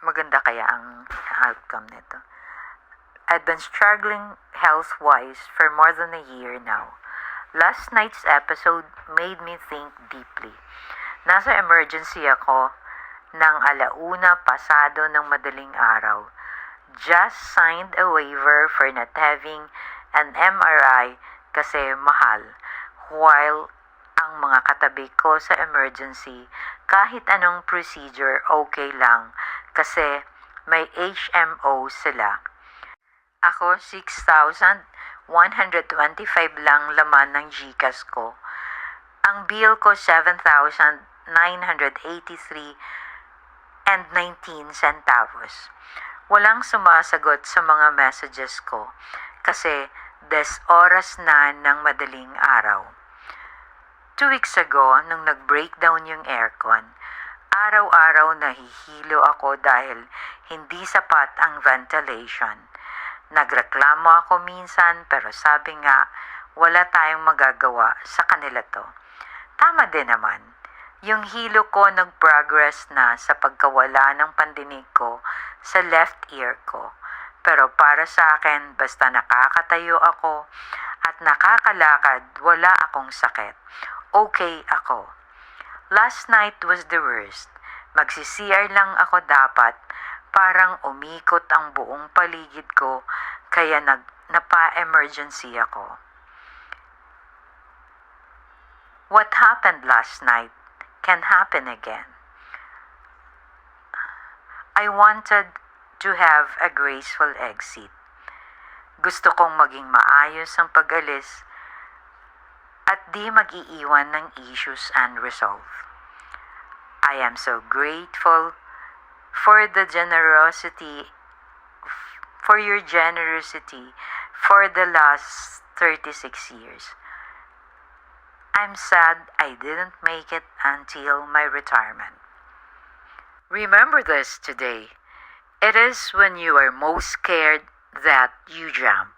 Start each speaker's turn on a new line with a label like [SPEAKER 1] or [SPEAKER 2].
[SPEAKER 1] maganda kaya ang outcome nito. I've been struggling health-wise for more than a year now. Last night's episode made me think deeply. Nasa emergency ako ng 1:00 pasado ng madaling araw. Just signed a waiver for not having an MRI kasi mahal. While ang mga katabi ko sa emergency, kahit anong procedure okay lang kasi may HMO sila. Ako, 6,125 lang laman ng GCash ko. Ang bill ko, 7,983 and 19 centavos. Walang sumasagot sa mga messages ko kasi oras na ng madaling araw. 2 weeks ago, nung nag-breakdown yung aircon, araw-araw nahihilo ako dahil hindi sapat ang ventilation. Nagreklamo ako minsan pero sabi nga, wala tayong magagawa sa kanila to. Tama din naman. Yung hilo ko nag-progress na sa pagkawala ng pandinig ko sa left ear ko. Pero para sa akin, basta nakakatayo ako at nakakalakad, wala akong sakit. Okay ako. Last night was the worst. Magsi-CR lang ako dapat, parang umikot ang buong paligid ko, kaya napa-emergency ako. What happened last night can happen again. I wanted to have a graceful exit. Gusto kong maging maayos ang pag-alis at di mag-iiwan ng issues unresolved. I am so grateful for your generosity for the last 36 years. I'm sad I didn't make it until my retirement. Remember this today. It is when you are most scared that you jump.